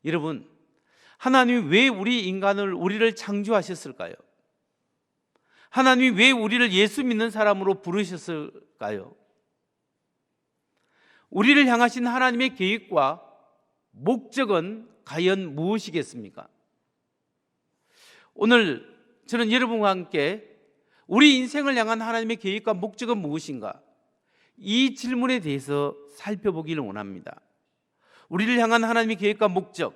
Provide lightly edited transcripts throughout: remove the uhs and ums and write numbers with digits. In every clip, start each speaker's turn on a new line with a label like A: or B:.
A: 여러분, 하나님이 왜 우리를 창조하셨을까요? 하나님이 왜 우리를 예수 믿는 사람으로 부르셨을까요? 우리를 향하신 하나님의 계획과 목적은 과연 무엇이겠습니까? 오늘 저는 여러분과 함께 우리 인생을 향한 하나님의 계획과 목적은 무엇인가? 이 질문에 대해서 살펴보기를 원합니다. 우리를 향한 하나님의 계획과 목적,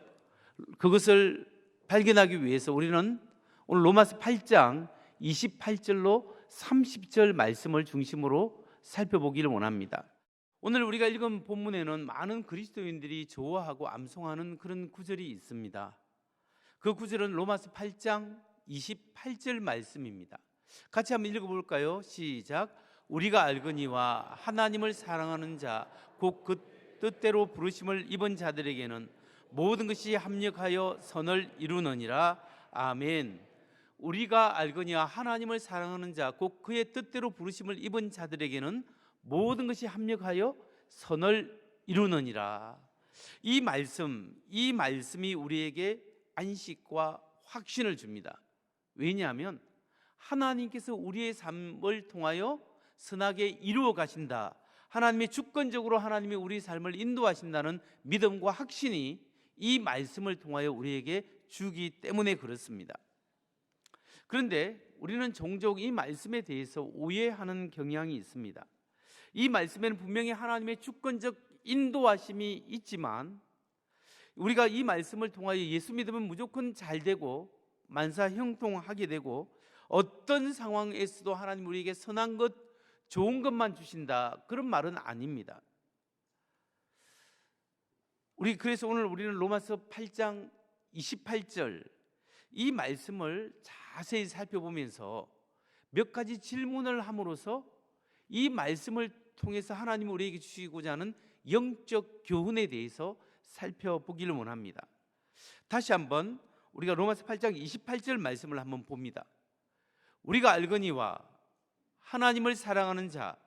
A: 그것을 발견하기 위해서 우리는 오늘 로마서 8장 28절로 30절 말씀을 중심으로 살펴보기를 원합니다. 오늘 우리가 읽은 본문에는 많은 그리스도인들이 좋아하고 암송하는 그런 구절이 있습니다. 그 구절은 로마서 8장 28절 말씀입니다. 같이 한번 읽어볼까요? 시작. 우리가 알거니와 하나님을 사랑하는 자 곧 그 뜻대로 부르심을 입은 자들에게는 모든 것이 합력하여 선을 이루느니라. 아멘. 우리가 알거니와 하나님을 사랑하는 자 곧 그의 뜻대로 부르심을 입은 자들에게는 모든 것이 합력하여 선을 이루느니라. 이 말씀이 우리에게 안식과 확신을 줍니다. 왜냐하면 하나님께서 우리의 삶을 통하여 선하게 이루어 가신다. 하나님의 주권적으로 하나님이 우리 삶을 인도하신다는 믿음과 확신이 이 말씀을 통하여 우리에게 주기 때문에 그렇습니다. 그런데 우리는 종종 이 말씀에 대해서 오해하는 경향이 있습니다. 이 말씀에는 분명히 하나님의 주권적 인도하심이 있지만 우리가 이 말씀을 통하여 예수 믿으면 무조건 잘 되고 만사 형통하게 되고 어떤 상황에서도 하나님 우리에게 선한 것, 좋은 것만 주신다, 그런 말은 아닙니다. 그래서 오늘 우리는 로마서 8장 28절 이 말씀을 자세히 살펴보면서 몇 가지 질문을 함으로써 이 말씀을 통해서 하나님이 우리에게 주시고자 하는 영적 교훈에 대해서 살펴보기를 원합니다. 다시 한번 우리가 로마서 8장 28절 말씀을 한번 봅니다. 우리가 알거니와 하나님을 사랑하는 자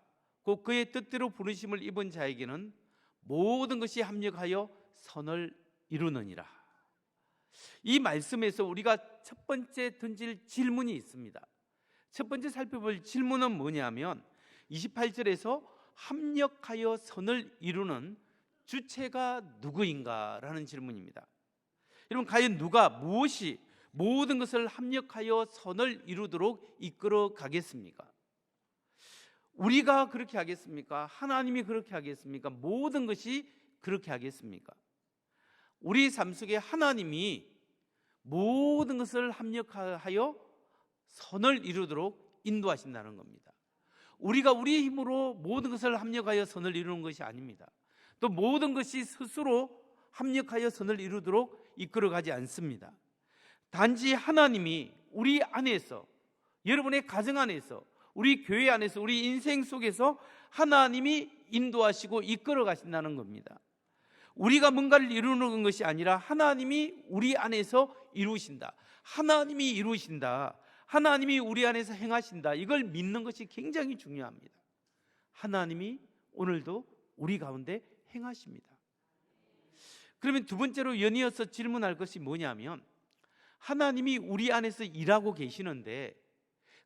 A: 곧 그의 뜻대로 부르심을 입은 자에게는 모든 것이 합력하여 선을 이루느니라. 이 말씀에서 우리가 첫 번째 던질 질문이 있습니다. 첫 번째 살펴볼 질문은 뭐냐면 28절에서 합력하여 선을 이루는 주체가 누구인가라는 질문입니다. 여러분, 과연 무엇이 모든 것을 합력하여 선을 이루도록 이끌어 가겠습니까? 우리가 그렇게 하겠습니까? 하나님이 그렇게 하겠습니까? 모든 것이 그렇게 하겠습니까? 우리 삶 속에 하나님이 모든 것을 합력하여 선을 이루도록 인도하신다는 겁니다. 우리가 우리의 힘으로 모든 것을 합력하여 선을 이루는 것이 아닙니다. 또 모든 것이 스스로 합력하여 선을 이루도록 이끌어가지 않습니다. 단지 하나님이 우리 안에서, 여러분의 가정 안에서, 우리 교회 안에서, 우리 인생 속에서 하나님이 인도하시고 이끌어 가신다는 겁니다. 우리가 뭔가를 이루는 것이 아니라 하나님이 우리 안에서 이루신다. 하나님이 이루신다. 하나님이 우리 안에서 행하신다. 이걸 믿는 것이 굉장히 중요합니다. 하나님이 오늘도 우리 가운데 행하십니다. 그러면 두 번째로 연이어서 질문할 것이 뭐냐면, 하나님이 우리 안에서 일하고 계시는데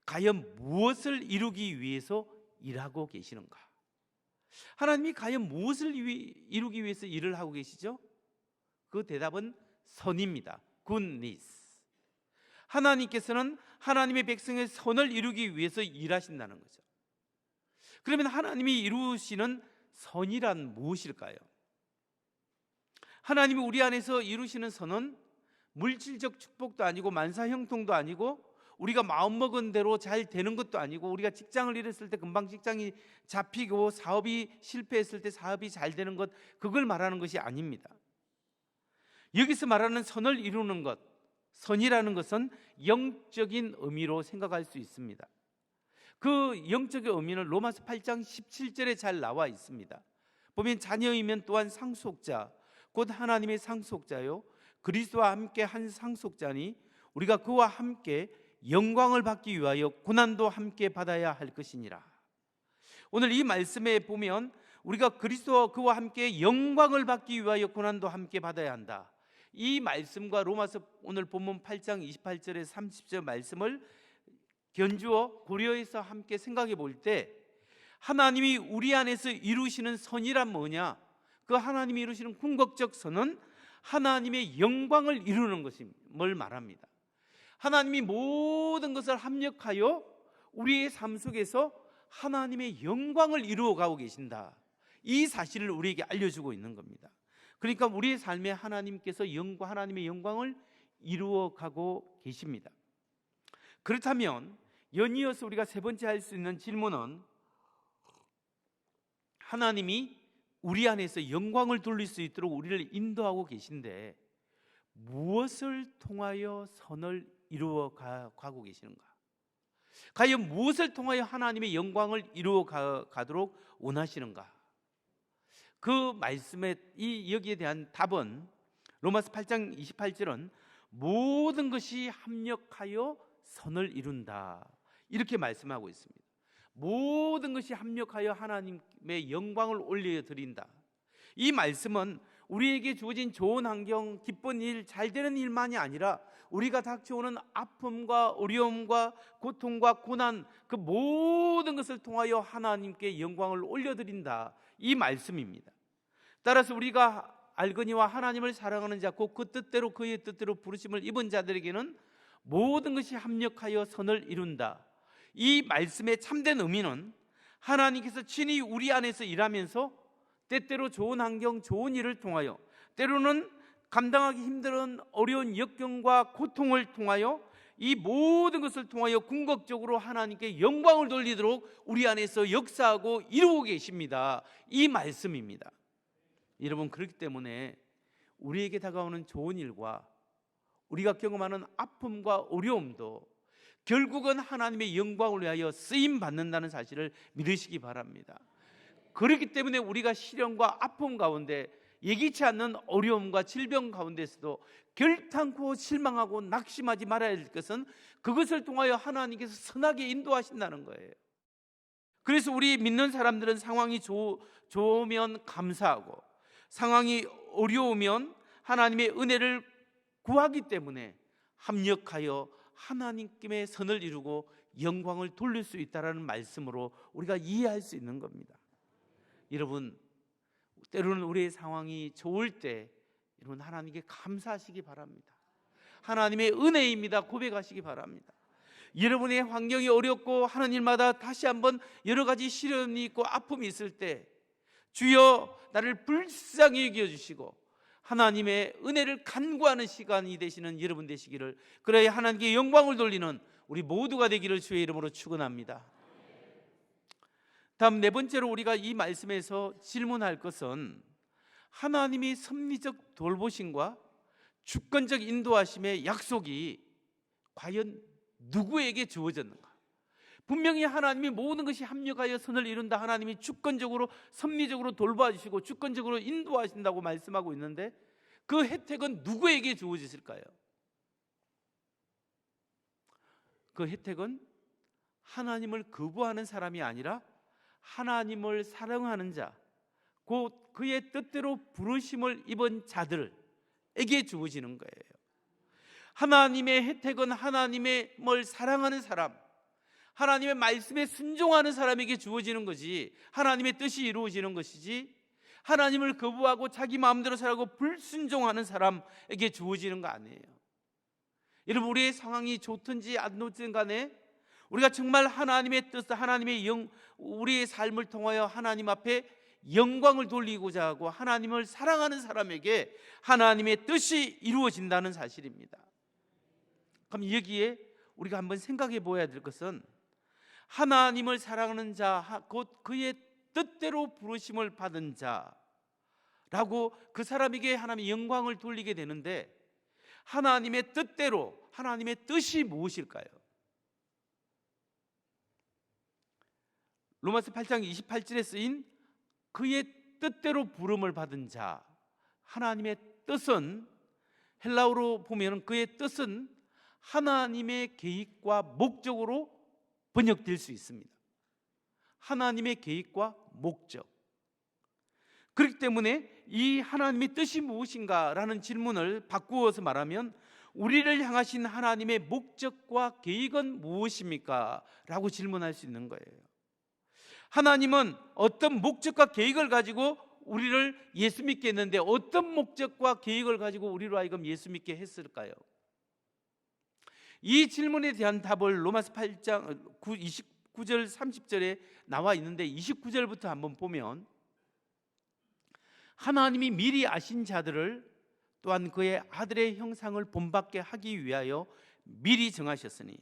A: 과연 무엇을 이루기 위해서 일하고 계시는가? 하나님이 과연 무엇을 이루기 위해서 일을 하고 계시죠? 그 대답은 선입니다. goodness. 하나님께서는 하나님의 백성의 선을 이루기 위해서 일하신다는 거죠. 그러면 하나님이 이루시는 선이란 무엇일까요? 하나님이 우리 안에서 이루시는 선은 물질적 축복도 아니고 만사 형통도 아니고 우리가 마음먹은 대로 잘 되는 것도 아니고 우리가 직장을 잃었을 때 금방 직장이 잡히고 사업이 실패했을 때 사업이 잘 되는 것, 그걸 말하는 것이 아닙니다. 여기서 말하는 선을 이루는 것, 선이라는 것은 영적인 의미로 생각할 수 있습니다. 그 영적인 의미는 로마서 8장 17절에 잘 나와 있습니다. 보면 자녀이면 또한 상속자 곧 하나님의 상속자요 그리스도와 함께 한 상속자니 우리가 그와 함께 영광을 받기 위하여 고난도 함께 받아야 할 것이니라. 오늘 이 말씀에 보면 우리가 그리스도와 그와 함께 영광을 받기 위하여 고난도 함께 받아야 한다. 이 말씀과 로마서 오늘 본문 8장 28절에 30절 말씀을 견주어 고려해서 함께 생각해 볼 때, 하나님이 우리 안에서 이루시는 선이란 뭐냐? 그 하나님이 이루시는 궁극적 선은 하나님의 영광을 이루는 것임을 말합니다. 하나님이 모든 것을 합력하여 우리의 삶 속에서 하나님의 영광을 이루어가고 계신다, 이 사실을 우리에게 알려주고 있는 겁니다. 그러니까 우리의 삶에 하나님께서 하나님의 영광을 이루어가고 계십니다. 그렇다면 연이어서 우리가 세 번째 할 수 있는 질문은, 하나님이 우리 안에서 영광을 돌릴 수 있도록 우리를 인도하고 계신데 무엇을 통하여 선을 이루어가고 계시는가? 과연 무엇을 통하여 하나님의 영광을 이루어가도록 원하시는가? 그 말씀에 여기에 대한 답은 로마서 8장 28절은 모든 것이 합력하여 선을 이룬다, 이렇게 말씀하고 있습니다. 모든 것이 합력하여 하나님의 영광을 올려드린다. 이 말씀은 우리에게 주어진 좋은 환경, 기쁜 일, 잘 되는 일만이 아니라 우리가 닥쳐오는 아픔과 어려움과 고통과 고난, 그 모든 것을 통하여 하나님께 영광을 올려드린다, 이 말씀입니다. 따라서 우리가 알거니와 하나님을 사랑하는 자, 곧 그 뜻대로 그의 뜻대로 부르심을 입은 자들에게는 모든 것이 합력하여 선을 이룬다. 이 말씀의 참된 의미는 하나님께서 친히 우리 안에서 일하면서 때때로 좋은 환경, 좋은 일을 통하여, 때로는 감당하기 힘든 어려운 역경과 고통을 통하여, 이 모든 것을 통하여 궁극적으로 하나님께 영광을 돌리도록 우리 안에서 역사하고 이루고 계십니다, 이 말씀입니다. 여러분, 그렇기 때문에 우리에게 다가오는 좋은 일과 우리가 경험하는 아픔과 어려움도 결국은 하나님의 영광을 위하여 쓰임 받는다는 사실을 믿으시기 바랍니다. 그렇기 때문에 우리가 시련과 아픔 가운데, 예기치 않는 어려움과 질병 가운데서도 결탄코 실망하고 낙심하지 말아야 할 것은 그것을 통하여 하나님께서 선하게 인도하신다는 거예요. 그래서 우리 믿는 사람들은 상황이 좋으면 감사하고, 상황이 어려우면 하나님의 은혜를 구하기 때문에 합력하여 하나님께 선을 이루고 영광을 돌릴 수 있다는 말씀으로 우리가 이해할 수 있는 겁니다. 여러분, 때로는 우리의 상황이 좋을 때 여러분 하나님께 감사하시기 바랍니다. 하나님의 은혜입니다, 고백하시기 바랍니다. 여러분의 환경이 어렵고 하는 일마다 다시 한번 여러 가지 시련이 있고 아픔이 있을 때, 주여 나를 불쌍히 여겨주시고 하나님의 은혜를 간구하는 시간이 되시는 여러분 되시기를, 그래야 하나님께 영광을 돌리는 우리 모두가 되기를 주의 이름으로 축원합니다. 다음 네 번째로 우리가 이 말씀에서 질문할 것은, 하나님이 섭리적 돌보심과 주권적 인도하심의 약속이 과연 누구에게 주어졌는가? 분명히 하나님이 모든 것이 합력하여 선을 이룬다, 하나님이 주권적으로 섭리적으로 돌봐주시고 주권적으로 인도하신다고 말씀하고 있는데, 그 혜택은 누구에게 주어졌을까요? 그 혜택은 하나님을 거부하는 사람이 아니라 하나님을 사랑하는 자, 곧 그의 뜻대로 부르심을 입은 자들에게 주어지는 거예요. 하나님의 혜택은 하나님을 사랑하는 사람, 하나님의 말씀에 순종하는 사람에게 주어지는 것이, 하나님의 뜻이 이루어지는 것이지, 하나님을 거부하고 자기 마음대로 살고 불순종하는 사람에게 주어지는 거 아니에요. 여러분, 우리의 상황이 좋든지 안 좋든 간에 우리가 정말 하나님의 뜻, 우리의 삶을 통하여 하나님 앞에 영광을 돌리고자 하고 하나님을 사랑하는 사람에게 하나님의 뜻이 이루어진다는 사실입니다. 그럼 여기에 우리가 한번 생각해 보아야 될 것은, 하나님을 사랑하는 자, 곧 그의 뜻대로 부르심을 받은 자라고 그 사람에게 하나님의 영광을 돌리게 되는데, 하나님의 뜻대로, 하나님의 뜻이 무엇일까요? 로마서 8장 28절에 쓰인 그의 뜻대로 부름을 받은 자, 하나님의 뜻은, 헬라어로 보면 그의 뜻은 하나님의 계획과 목적으로 번역될 수 있습니다. 하나님의 계획과 목적. 그렇기 때문에 이 하나님의 뜻이 무엇인가라는 질문을 바꾸어서 말하면 우리를 향하신 하나님의 목적과 계획은 무엇입니까? 라고 질문할 수 있는 거예요. 하나님은 어떤 목적과 계획을 가지고 우리를 예수 믿게 했는데 어떤 목적과 계획을 가지고 우리로 하여금 예수 믿게 했을까요? 이 질문에 대한 답을 로마서 8장 29절 30절에 나와 있는데 29절부터 한번 보면 하나님이 미리 아신 자들을 또한 그의 아들의 형상을 본받게 하기 위하여 미리 정하셨으니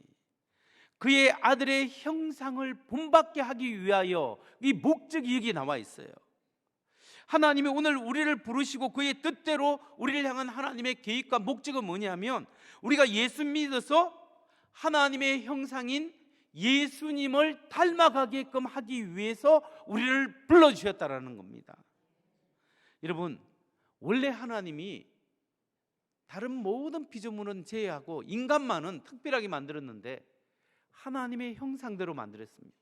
A: 그의 아들의 형상을 본받게 하기 위하여 이 목적이 여기 나와 있어요. 하나님이 오늘 우리를 부르시고 그의 뜻대로 우리를 향한 하나님의 계획과 목적은 뭐냐면 우리가 예수 믿어서 하나님의 형상인 예수님을 닮아가게끔 하기 위해서 우리를 불러주셨다라는 겁니다. 여러분, 원래 하나님이 다른 모든 피조물은 제외하고 인간만은 특별하게 만들었는데 하나님의 형상대로 만들었습니다.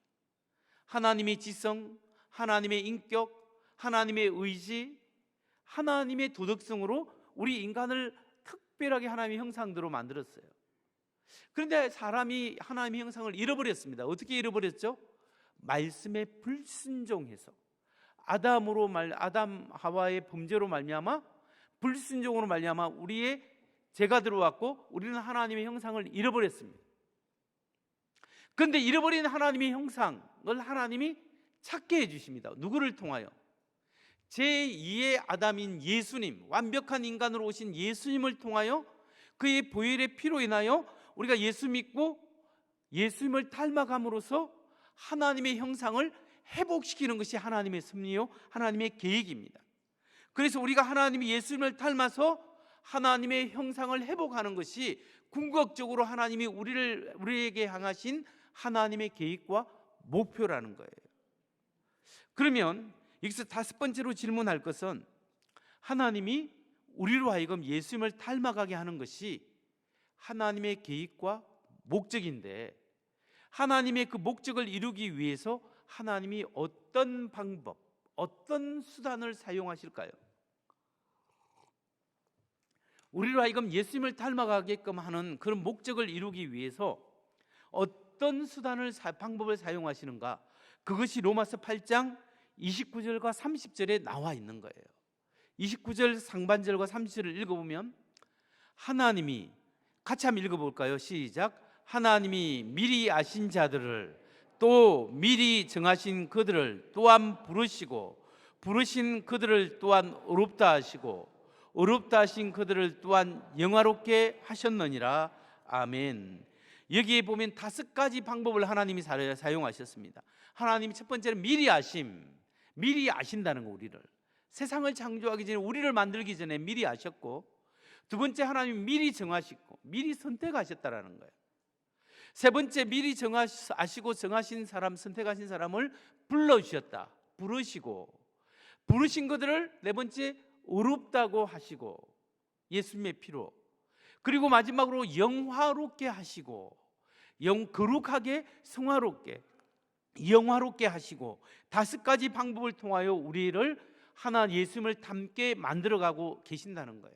A: 하나님의 지성, 하나님의 인격, 하나님의 의지, 하나님의 도덕성으로 우리 인간을 특별하게 하나님의 형상대로 만들었어요. 그런데 사람이 하나님의 형상을 잃어버렸습니다. 어떻게 잃어버렸죠? 말씀에 불순종해서 아담 하와의 범죄로 말미암아 불순종으로 말미암아 우리의 죄가 들어왔고 우리는 하나님의 형상을 잃어버렸습니다. 그런데 잃어버린 하나님의 형상을 하나님이 찾게 해주십니다. 누구를 통하여? 제2의 아담인 예수님, 완벽한 인간으로 오신 예수님을 통하여 그의 보혈의 피로 인하여 우리가 예수 믿고 예수님을 닮아감으로써 하나님의 형상을 회복시키는 것이 하나님의 섭리요 하나님의 계획입니다. 그래서 우리가 하나님이 예수님을 닮아서 하나님의 형상을 회복하는 것이 궁극적으로 하나님이 우리에게 향하신 하나님의 계획과 목표라는 거예요. 그러면 여기서 다섯 번째로 질문할 것은 하나님이 우리로 하여금 예수님을 닮아가게 하는 것이 하나님의 계획과 목적인데 하나님의 그 목적을 이루기 위해서 하나님이 어떤 방법, 어떤 수단을 사용하실까요? 우리로 하여금 예수님을 닮아가게끔 하는 그런 목적을 이루기 위해서 어떤 수단을 방법을 사용하시는가? 그것이 로마서 8장 29절과 30절에 나와 있는 거예요. 29절 상반절과 30절을 읽어보면 하나님이 같이 한번 읽어볼까요? 시작. 하나님이 미리 아신 자들을 또 미리 정하신 그들을 또한 부르시고 부르신 그들을 또한 어렵다 하시고 어렵다 하신 그들을 또한 영화롭게 하셨느니라. 아멘. 여기에 보면 다섯 가지 방법을 하나님이 사용하셨습니다. 하나님이 첫 번째는 미리 아심, 미리 아신다는 거. 우리를 세상을 창조하기 전에 우리를 만들기 전에 미리 아셨고, 두 번째 하나님이 미리 정하시고 미리 선택하셨다라는 거예요. 세 번째 미리 아시고 정하신 사람, 선택하신 사람을 불러주셨다. 부르시고 부르신 그들을 네 번째 어렵다고 하시고 예수님의 피로, 그리고 마지막으로 영화롭게 하시고 거룩하게 성화롭게 영화롭게 하시고 다섯 가지 방법을 통하여 우리를 하나 예수님을 닮게 만들어가고 계신다는 거예요.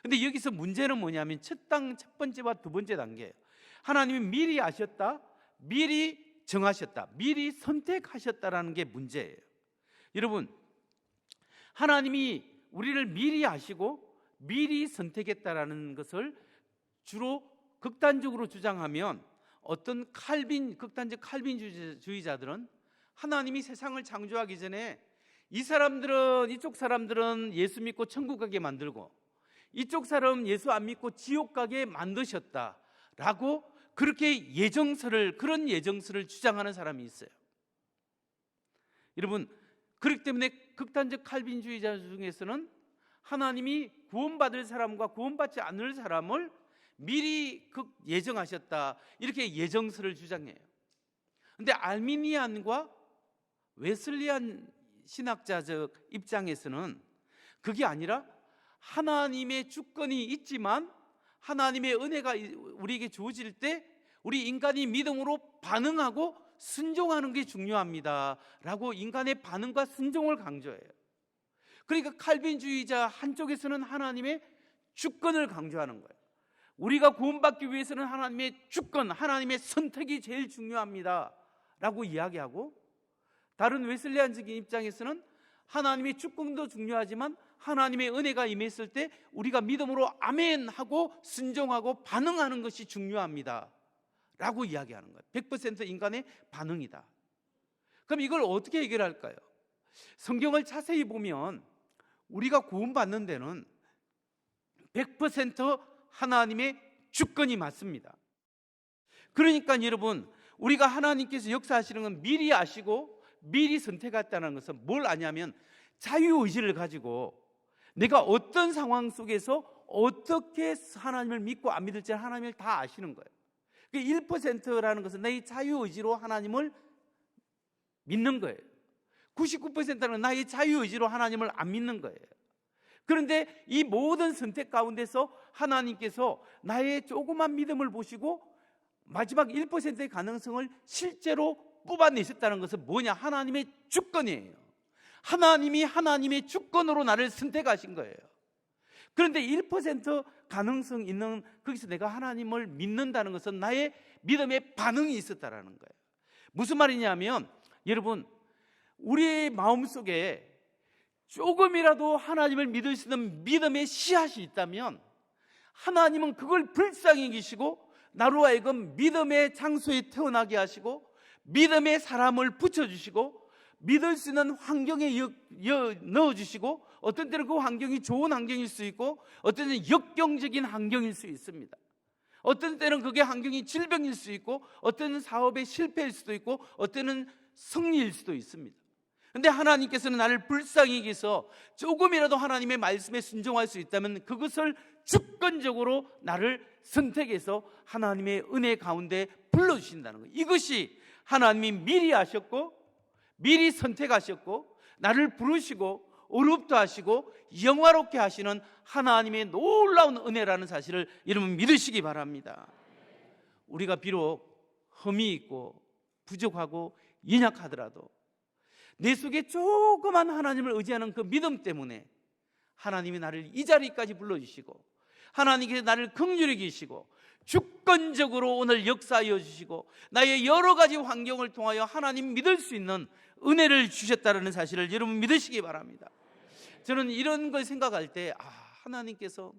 A: 근데 여기서 문제는 뭐냐면 첫 번째와 두 번째 단계예요. 하나님이 미리 아셨다, 미리 정하셨다, 미리 선택하셨다라는 게 문제예요. 여러분, 하나님이 우리를 미리 아시고 미리 선택했다라는 것을 주로 극단적으로 주장하면 어떤 극단적 칼빈주의자들은 하나님이 세상을 창조하기 전에 이쪽 사람들은 예수 믿고 천국 가게 만들고 이쪽 사람은 예수 안 믿고 지옥 가게 만드셨다라고 그런 예정설을 주장하는 사람이 있어요. 여러분, 그렇기 때문에 극단적 칼빈주의자 중에서는 하나님이 구원받을 사람과 구원받지 않을 사람을 미리 예정하셨다, 이렇게 예정설을 주장해요. 그런데 알미니안과 웨슬리안 신학자적 입장에서는 그게 아니라 하나님의 주권이 있지만 하나님의 은혜가 우리에게 주어질 때 우리 인간이 믿음으로 반응하고 순종하는 게 중요합니다 라고 인간의 반응과 순종을 강조해요. 그러니까 칼빈주의자 한쪽에서는 하나님의 주권을 강조하는 거예요. 우리가 구원받기 위해서는 하나님의 주권, 하나님의 선택이 제일 중요합니다 라고 이야기하고, 다른 웨슬레안적인 입장에서는 하나님의 주권도 중요하지만 하나님의 은혜가 임했을 때 우리가 믿음으로 아멘 하고 순종하고 반응하는 것이 중요합니다 라고 이야기하는 거예요. 100% 인간의 반응이다. 그럼 이걸 어떻게 해결할까요? 성경을 자세히 보면 우리가 구원받는 데는 100% 하나님의 주권이 맞습니다. 그러니까 여러분, 우리가 하나님께서 역사하시는 건 미리 아시고 미리 선택했다는 것은 뭘 아냐면 자유의지를 가지고 내가 어떤 상황 속에서 어떻게 하나님을 믿고 안 믿을지 하나님을 다 아시는 거예요. 1%라는 것은 나의 자유의지로 하나님을 믿는 거예요. 99%는 나의 자유의지로 하나님을 안 믿는 거예요. 그런데 이 모든 선택 가운데서 하나님께서 나의 조그만 믿음을 보시고 마지막 1%의 가능성을 실제로 뽑아내셨다는 것은 뭐냐? 하나님의 주권이에요. 하나님이 하나님의 주권으로 나를 선택하신 거예요. 그런데 1% 가능성 있는 거기서 내가 하나님을 믿는다는 것은 나의 믿음의 반응이 있었다라는 거예요. 무슨 말이냐면 여러분, 우리의 마음속에 조금이라도 하나님을 믿을 수 있는 믿음의 씨앗이 있다면 하나님은 그걸 불쌍히 여기시고 나로 하여금 믿음의 장소에 태어나게 하시고 믿음의 사람을 붙여주시고 믿을 수 있는 환경에 넣어주시고, 어떤 때는 그 환경이 좋은 환경일 수 있고 어떤 때는 역경적인 환경일 수 있습니다. 어떤 때는 그게 환경이 질병일 수 있고 어떤 때는 사업의 실패일 수도 있고 어떤 때는 승리일 수도 있습니다. 그런데 하나님께서는 나를 불쌍히 여기서 조금이라도 하나님의 말씀에 순종할 수 있다면 그것을 주권적으로 나를 선택해서 하나님의 은혜 가운데 불러주신다는 거예요. 이것이 하나님이 미리 아셨고 미리 선택하셨고 나를 부르시고 어렵다 하시고 영화롭게 하시는 하나님의 놀라운 은혜라는 사실을 여러분 믿으시기 바랍니다. 우리가 비록 흠이 있고 부족하고 연약하더라도 내 속에 조그만 하나님을 의지하는 그 믿음 때문에 하나님이 나를 이 자리까지 불러주시고 하나님께서 나를 긍휼히 여기시고 주권적으로 오늘 역사하여 주시고 나의 여러 가지 환경을 통하여 하나님 믿을 수 있는 은혜를 주셨다는 사실을 여러분 믿으시기 바랍니다. 저는 이런 걸 생각할 때 하나님께서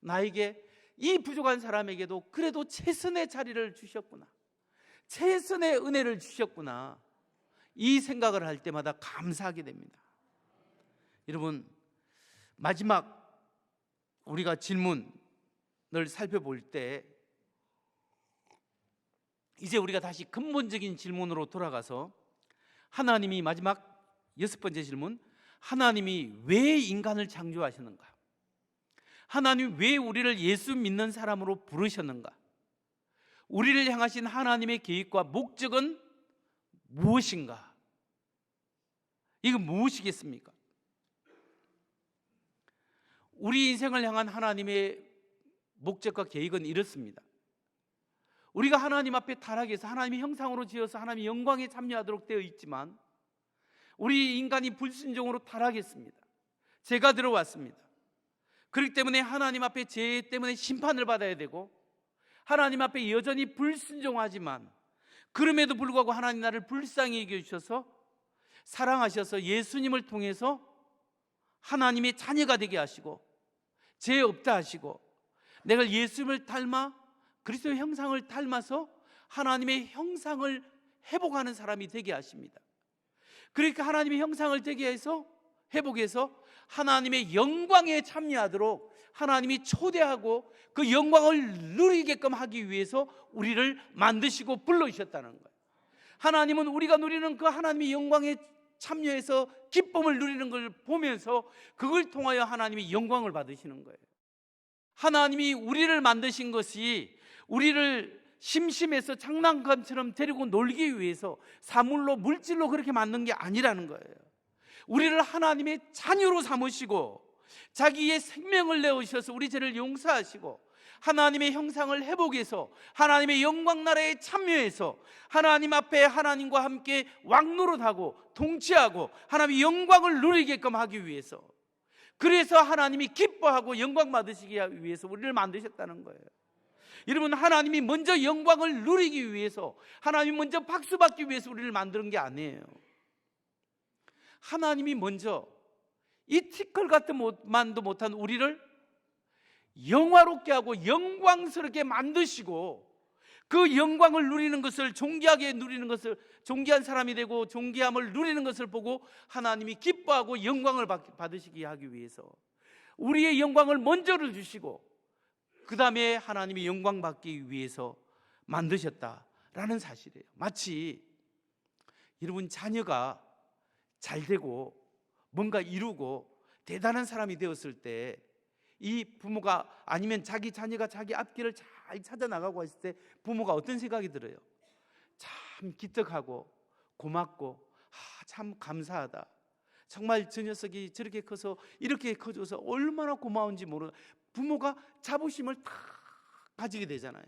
A: 나에게 이 부족한 사람에게도 그래도 최선의 자리를 주셨구나, 최선의 은혜를 주셨구나, 이 생각을 할 때마다 감사하게 됩니다. 여러분, 마지막 우리가 질문을 살펴볼 때 이제 우리가 다시 근본적인 질문으로 돌아가서 하나님이 마지막 6번째 질문, 하나님이 왜 인간을 창조하셨는가? 하나님이 왜 우리를 예수 믿는 사람으로 부르셨는가? 우리를 향하신 하나님의 계획과 목적은 무엇인가? 이건 무엇이겠습니까? 우리 인생을 향한 하나님의 목적과 계획은 이렇습니다. 우리가 하나님 앞에 타락해서 하나님의 형상으로 지어서 하나님의 영광에 참여하도록 되어 있지만 우리 인간이 불순종으로 타락했습니다. 죄가 들어왔습니다. 그렇기 때문에 하나님 앞에 죄 때문에 심판을 받아야 되고 하나님 앞에 여전히 불순종하지만 그럼에도 불구하고 하나님 나를 불쌍히 여겨주셔서 사랑하셔서 예수님을 통해서 하나님의 자녀가 되게 하시고 죄 없다 하시고 내가 예수님을 닮아 그리스도의 형상을 닮아서 하나님의 형상을 회복하는 사람이 되게 하십니다. 그러니까 하나님의 형상을 되게 해서 회복해서 하나님의 영광에 참여하도록 하나님이 초대하고 그 영광을 누리게끔 하기 위해서 우리를 만드시고 불러주셨다는 거예요. 하나님은 우리가 누리는 그 하나님의 영광에 참여해서 기쁨을 누리는 걸 보면서 그걸 통하여 하나님이 영광을 받으시는 거예요. 하나님이 우리를 만드신 것이 우리를 심심해서 장난감처럼 데리고 놀기 위해서 사물로 물질로 그렇게 만든 게 아니라는 거예요. 우리를 하나님의 자녀로 삼으시고 자기의 생명을 내어주셔서 우리 죄를 용서하시고 하나님의 형상을 회복해서 하나님의 영광 나라에 참여해서 하나님 앞에 하나님과 함께 왕노릇하고 통치하고 하나님의 영광을 누리게끔 하기 위해서 그래서 하나님이 기뻐하고 영광 받으시기 위해서 우리를 만드셨다는 거예요. 여러분, 하나님이 먼저 영광을 누리기 위해서, 하나님이 먼저 박수 받기 위해서 우리를 만드는 게 아니에요. 하나님이 먼저 이 티끌 같은 만도 못한 우리를 영화롭게 하고 영광스럽게 만드시고, 그 영광을 누리는 것을, 존귀하게 누리는 것을, 존귀한 사람이 되고 존귀함을 누리는 것을 보고 하나님이 기뻐하고 영광을 받으시게 하기 위해서 우리의 영광을 먼저를 주시고, 그 다음에 하나님이 영광 받기 위해서 만드셨다라는 사실이에요. 마치 여러분, 자녀가 잘 되고 뭔가 이루고 대단한 사람이 되었을 때, 이 부모가, 아니면 자기 자녀가 자기 앞길을 잘 찾아 나가고 있을 때 부모가 어떤 생각이 들어요? 참 기특하고 고맙고, 참 감사하다. 정말 저 녀석이 저렇게 커서 이렇게 커져서 얼마나 고마운지 모르는, 부모가 자부심을 다 가지게 되잖아요.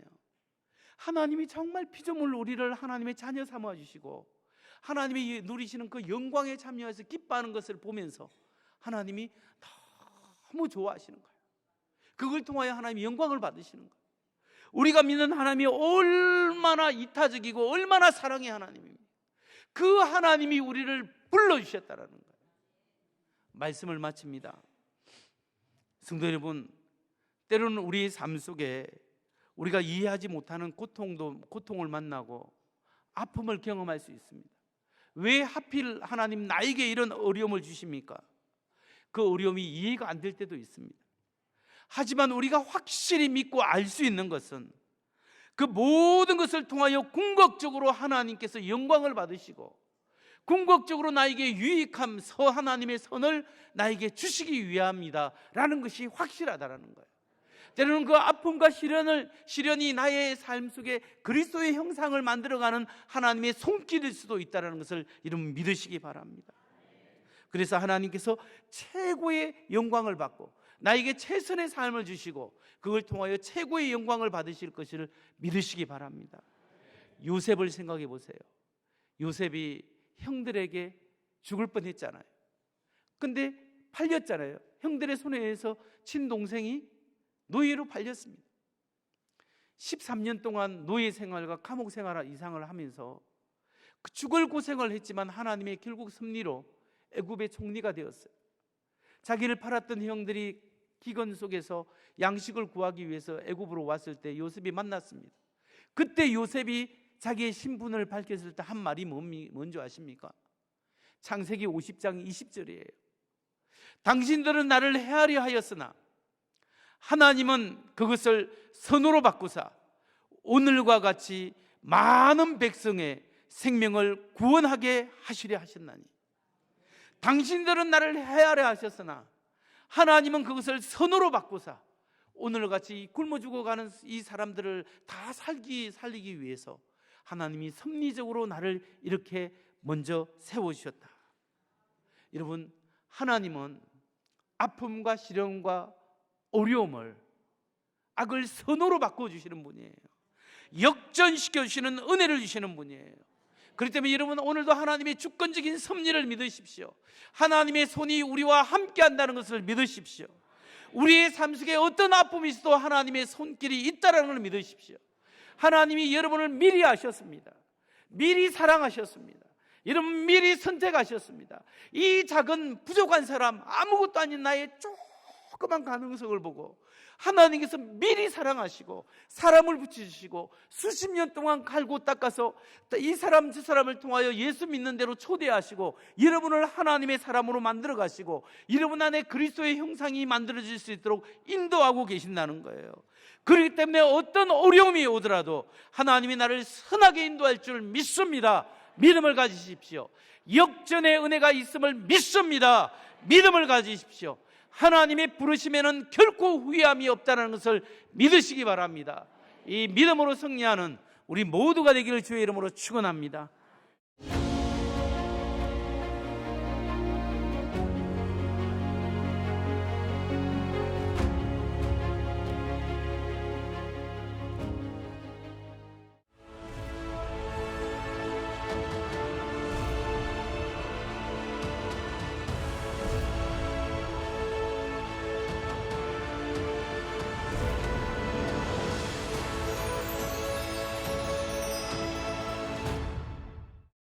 A: 하나님이 정말 피조물 우리를 하나님의 자녀 삼아 주시고, 하나님이 누리시는 그 영광에 참여해서 기뻐하는 것을 보면서 하나님이 너무 좋아하시는 거예요. 그걸 통하여 하나님이 영광을 받으시는 거예요. 우리가 믿는 하나님이 얼마나 이타적이고 얼마나 사랑의 하나님입니다. 그 하나님이 우리를 불러주셨다는 거예요. 말씀을 마칩니다. 성도 여러분, 때로는 우리의 삶 속에 우리가 이해하지 못하는 고통을 만나고 아픔을 경험할 수 있습니다. 왜 하필 하나님 나에게 이런 어려움을 주십니까? 그 어려움이 이해가 안 될 때도 있습니다. 하지만 우리가 확실히 믿고 알 수 있는 것은, 그 모든 것을 통하여 궁극적으로 하나님께서 영광을 받으시고 궁극적으로 나에게 유익함, 하나님의 선을 나에게 주시기 위함이다 라는 것이 확실하다라는 거예요. 때로는 그 아픔과 시련이 나의 삶 속에 그리스도의 형상을 만들어가는 하나님의 손길일 수도 있다는 것을 여러분 믿으시기 바랍니다. 그래서 하나님께서 최고의 영광을 받고 나에게 최선의 삶을 주시고 그걸 통하여 최고의 영광을 받으실 것을 믿으시기 바랍니다. 요셉을 생각해 보세요. 요셉이 형들에게 죽을 뻔했잖아요. 근데 팔렸잖아요. 형들의 손에 의해서 친동생이 노예로 팔렸습니다. 13년 동안 노예 생활과 감옥 생활 이상을 하면서 죽을 고생을 했지만 하나님의 결국 섭리로 애굽의 총리가 되었어요. 자기를 팔았던 형들이 기근 속에서 양식을 구하기 위해서 애굽으로 왔을 때 요셉이 만났습니다. 그때 요셉이 자기의 신분을 밝혔을 때 한 말이 뭔지 아십니까? 창세기 50장 20절이에요. 당신들은 나를 헤아려 하였으나 하나님은 그것을 선으로 바꾸사 오늘과 같이 많은 백성의 생명을 구원하게 하시려 하셨나니, 당신들은 나를 헤아려 하셨으나 하나님은 그것을 선으로 바꾸사 오늘과 같이 굶어 죽어가는 이 사람들을 다 살리기 위해서 하나님이 섭리적으로 나를 이렇게 먼저 세워주셨다. 여러분, 하나님은 아픔과 시련과 어려움을, 악을 선으로 바꿔주시는 분이에요. 역전시켜주시는 은혜를 주시는 분이에요. 그렇기 때문에 여러분, 오늘도 하나님의 주권적인 섭리를 믿으십시오. 하나님의 손이 우리와 함께 한다는 것을 믿으십시오. 우리의 삶 속에 어떤 아픔이 있어도 하나님의 손길이 있다는 걸 믿으십시오. 하나님이 여러분을 미리 아셨습니다. 미리 사랑하셨습니다. 여러분 미리 선택하셨습니다. 이 작은 부족한 사람, 아무것도 아닌 나의 조그만 가능성을 보고 하나님께서 미리 사랑하시고 사람을 붙여주시고 수십 년 동안 갈고 닦아서 이 사람 저 사람을 통하여 예수 믿는 대로 초대하시고 여러분을 하나님의 사람으로 만들어 가시고 여러분 안에 그리스도의 형상이 만들어질 수 있도록 인도하고 계신다는 거예요. 그렇기 때문에 어떤 어려움이 오더라도 하나님이 나를 선하게 인도할 줄 믿습니다. 믿음을 가지십시오. 역전의 은혜가 있음을 믿습니다. 믿음을 가지십시오. 하나님의 부르심에는 결코 후회함이 없다는 것을 믿으시기 바랍니다. 이 믿음으로 승리하는 우리 모두가 되기를 주의 이름으로 축원합니다.